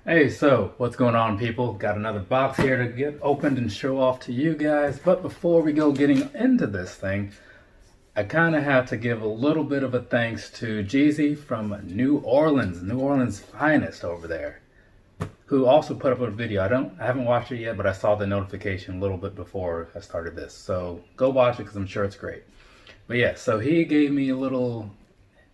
Hey, so what's going on, people? Got another box here to get opened and show off to you guys. But before we go getting into this thing, I kind of have to give a little bit of a thanks to Jezzy from New Orleans finest over there, who also put up a video. I haven't watched it yet, but I saw the notification a little bit before I started this. So go watch it because I'm sure it's great. But yeah, so he gave me a little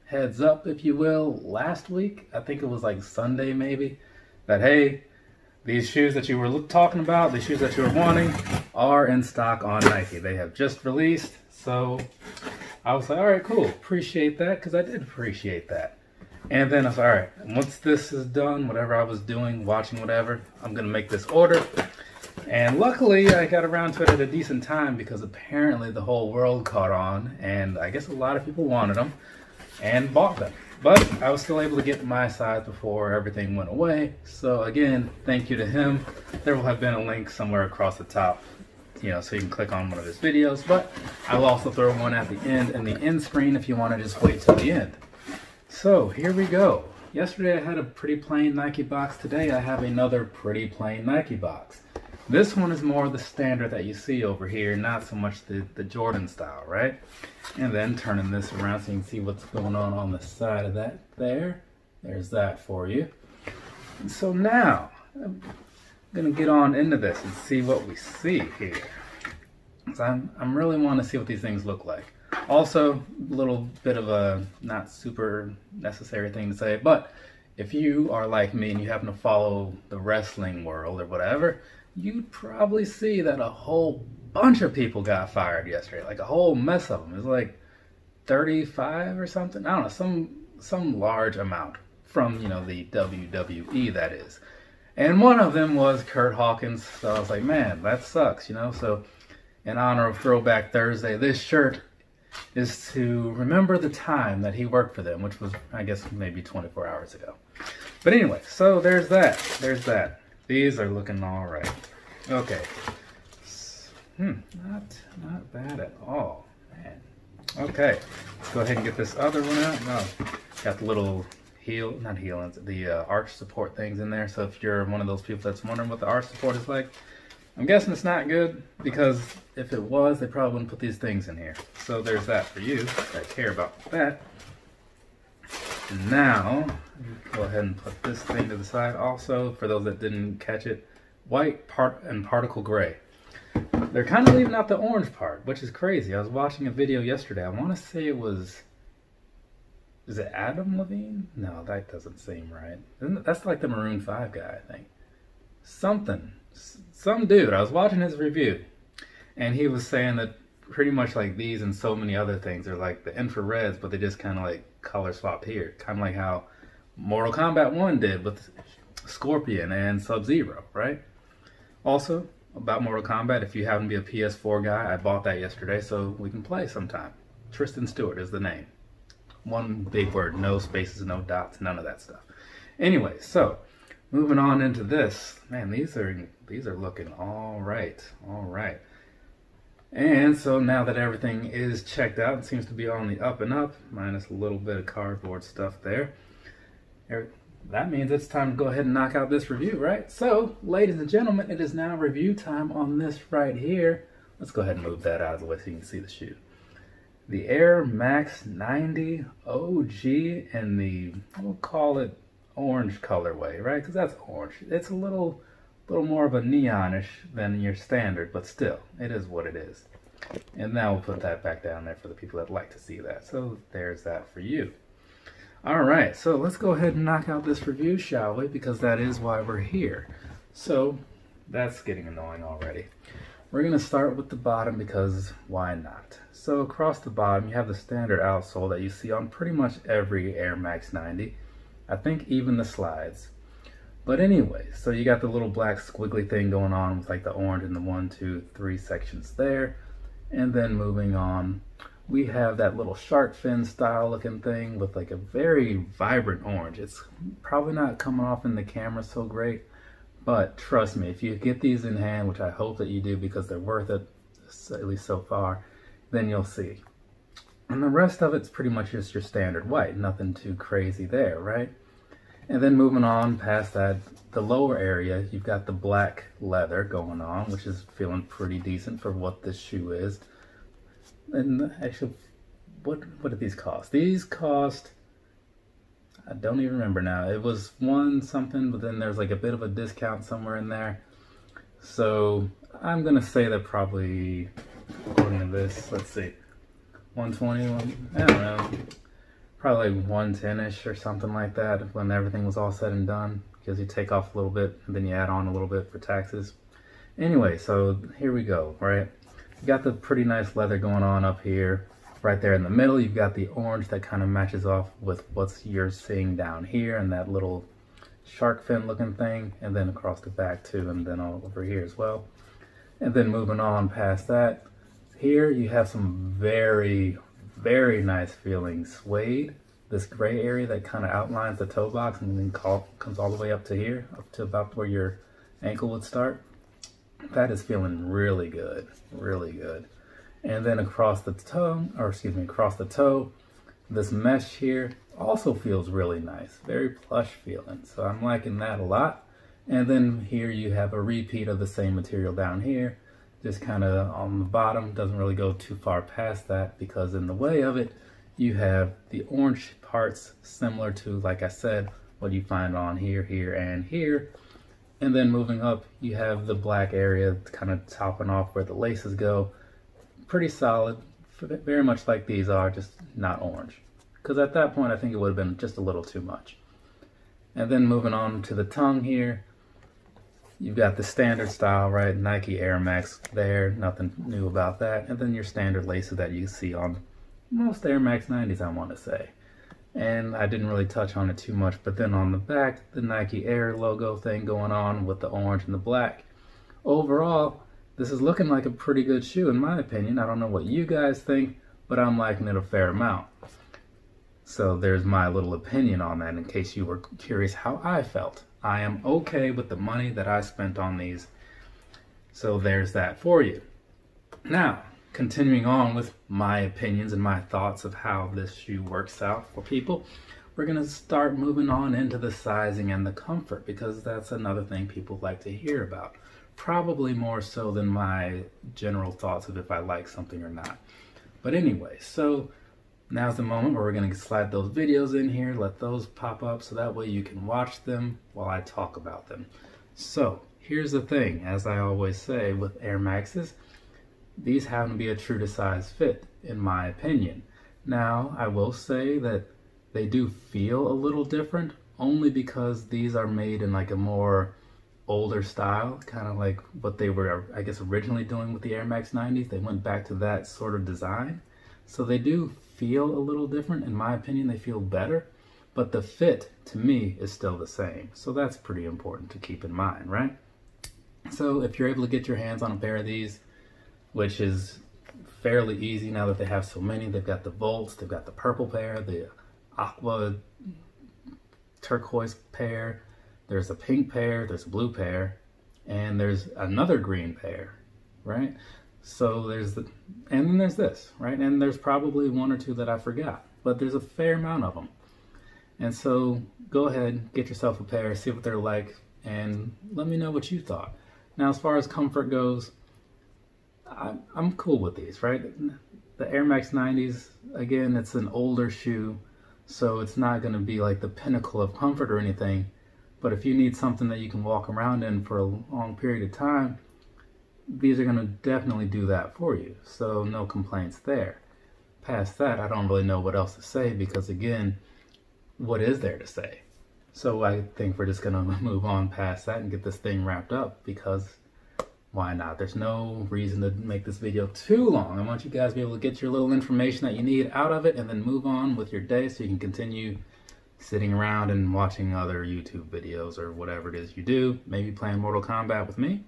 heads up, if you will, last week. I think it was like Sunday maybe. That, hey, these shoes that you were talking about, these shoes that you were wanting, are in stock on Nike. They have just released, so I was like, all right, cool, appreciate that, because I did appreciate that. And then I was like, all right, once this is done, whatever I was doing, watching whatever, I'm going to make this order. And luckily, I got around to it at a decent time, because apparently the whole world caught on, and I guess a lot of people wanted them, and bought them. But I was still able to get my size before everything went away. So again, thank you to him. There will have been a link somewhere across the top, so you can click on one of his videos. But I will also throw one at the end in the end screen if you want to just wait till the end. So here we go. Yesterday I had a pretty plain Nike box. Today I have another pretty plain Nike box. This one is more the standard that you see over here, not so much the Jordan style, right? And then turning this around so you can see what's going on the side of that there. There's that for you. And so now, I'm gonna get on into this and see what we see here. So I'm really want to see what these things look like. Also, a little bit of a not super necessary thing to say, but if you are like me and you happen to follow the wrestling world or whatever, you'd probably see that a whole bunch of people got fired yesterday, like a whole mess of them. It was like 35 or something. I don't know, some large amount from, the WWE, that is. And one of them was Curt Hawkins. So I was like, man, that sucks, So in honor of Throwback Thursday, this shirt is to remember the time that he worked for them, which was, I guess, maybe 24 hours ago. But anyway, so there's that. There's that. These are looking all right. Okay. Not bad at all, man. Okay, let's go ahead and get this other one out. No, got the little the arch support things in there. So if you're one of those people that's wondering what the arch support is like, I'm guessing it's not good, because if it was, they probably wouldn't put these things in here. So there's that for you that care about that. And now, go ahead and put this thing to the side. Also, for those that didn't catch it, white and particle gray. They're kind of leaving out the orange part, which is crazy. I was watching a video yesterday. I want to say it was, is it Adam Levine? No, that doesn't seem right. That's like the Maroon 5 guy, I think. Some dude, I was watching his review, and he was saying that pretty much like these and so many other things are like the infrareds, but they just kind of like color swapped here. Kind of like how Mortal Kombat 1 did with Scorpion and Sub-Zero, right? Also, about Mortal Kombat, if you happen to be a PS4 guy, I bought that yesterday, so we can play sometime. Tristan Stewart is the name. One big word, no spaces, no dots, none of that stuff. Anyway, so moving on into this. Man, these are looking all right. And so now that everything is checked out, it seems to be on the up and up, minus a little bit of cardboard stuff there. That means it's time to go ahead and knock out this review, right? So, ladies and gentlemen, it is now review time on this right here. Let's go ahead and move that out of the way so you can see the shoe. The Air Max 90 OG in the, we'll call it orange colorway, right? Because that's orange. It's a little more of a neonish than your standard, but still, it is what it is. And now we'll put that back down there for the people that like to see that. So there's that for you. All right, so let's go ahead and knock out this review, shall we? Because that is why we're here. So that's getting annoying already. We're gonna start with the bottom because why not? So across the bottom, you have the standard outsole that you see on pretty much every Air Max 90. I think even the slides. But anyway, so you got the little black squiggly thing going on with like the orange in the 1, 2, 3 sections there. And then moving on, we have that little shark fin style looking thing with like a very vibrant orange. It's probably not coming off in the camera so great, but trust me, if you get these in hand, which I hope that you do because they're worth it, at least so far, then you'll see. And the rest of it's pretty much just your standard white, nothing too crazy there, right? And then moving on past that, the lower area, you've got the black leather going on, which is feeling pretty decent for what this shoe is. And actually, what did these cost? These cost, I don't even remember now. It was one something, but then there's like a bit of a discount somewhere in there. So I'm gonna say that probably, according to this, let's see, 120, I don't know, probably like 110-ish or something like that when everything was all said and done, because you take off a little bit and then you add on a little bit for taxes. Anyway, so here we go, right? You got the pretty nice leather going on up here. Right there in the middle, you've got the orange that kind of matches off with what you're seeing down here and that little shark fin looking thing, and then across the back too, and then all over here as well. And then moving on past that, here you have some very, very nice feeling suede. This gray area that kind of outlines the toe box and then comes all the way up to here, up to about where your ankle would start. That is feeling really good, really good. And then across the tongue, or excuse me, across the toe, this mesh here also feels really nice, very plush feeling. So I'm liking that a lot. And then here you have a repeat of the same material down here, just kind of on the bottom, doesn't really go too far past that because in the way of it, you have the orange parts similar to, like I said, what you find on here, here, and here. And then moving up, you have the black area kind of topping off where the laces go. Pretty solid, very much like these are, just not orange. Because at that point, I think it would have been just a little too much. And then moving on to the tongue here, you've got the standard style, right? Nike Air Max there, nothing new about that. And then your standard laces that you see on most Air Max 90s, I want to say. And I didn't really touch on it too much, but then on the back, the Nike Air logo thing going on with the orange and the black. Overall, this is looking like a pretty good shoe in my opinion. I don't know what you guys think, but I'm liking it a fair amount. So there's my little opinion on that in case you were curious how I felt. I am okay with the money that I spent on these. So there's that for you. Now, continuing on with my opinions and my thoughts of how this shoe works out for people, we're going to start moving on into the sizing and the comfort, because that's another thing people like to hear about. Probably more so than my general thoughts of if I like something or not. But anyway, so now's the moment where we're going to slide those videos in here, let those pop up so that way you can watch them while I talk about them. So here's the thing, as I always say with Air Maxes, these happen to be a true to size fit in my opinion. Now I will say that they do feel a little different only because these are made in like a more older style, kind of like what they were, I guess, originally doing with the Air Max 90s. They went back to that sort of design. So they do feel a little different. In my opinion, they feel better, but the fit to me is still the same. So that's pretty important to keep in mind, right? So if you're able to get your hands on a pair of these, which is fairly easy now that they have so many, they've got the Volts, they've got the purple pair, the aqua turquoise pair, there's a pink pair, there's a blue pair, and there's another green pair, right? So there's the, and then there's this, right? And there's probably one or two that I forgot, but there's a fair amount of them. And so go ahead, get yourself a pair, see what they're like, and let me know what you thought. Now, as far as comfort goes, I'm cool with these, right? The Air Max 90s, again, it's an older shoe, so it's not going to be like the pinnacle of comfort or anything. But if you need something that you can walk around in for a long period of time, these are going to definitely do that for you. So no complaints there. Past that, I don't really know what else to say because, again, what is there to say? So I think we're just going to move on past that and get this thing wrapped up because why not? There's no reason to make this video too long. I want you guys to be able to get your little information that you need out of it and then move on with your day so you can continue sitting around and watching other YouTube videos or whatever it is you do. Maybe playing Mortal Kombat with me,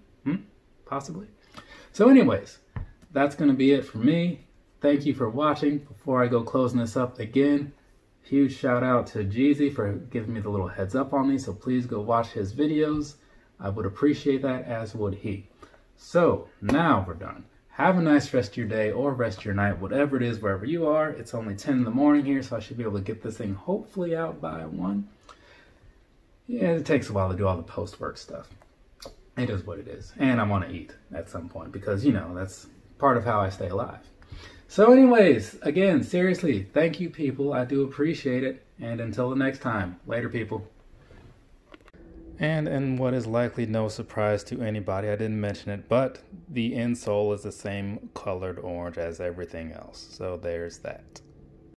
possibly. So anyways, that's going to be it for me. Thank you for watching. Before I go closing this up again, huge shout out to Jezzy for giving me the little heads up on these, so please go watch his videos. I would appreciate that, as would he. So now we're done. Have a nice rest of your day or rest of your night, whatever it is, wherever you are. It's only 10 in the morning here, so I should be able to get this thing hopefully out by 1. yeah, it takes a while to do all the post-work stuff. It is what it is. And I want to eat at some point because, you know, that's part of how I stay alive. So anyways, again, seriously, thank you people. I do appreciate it. And until the next time, later people. And in what is likely no surprise to anybody, I didn't mention it, but the insole is the same colored orange as everything else. So there's that.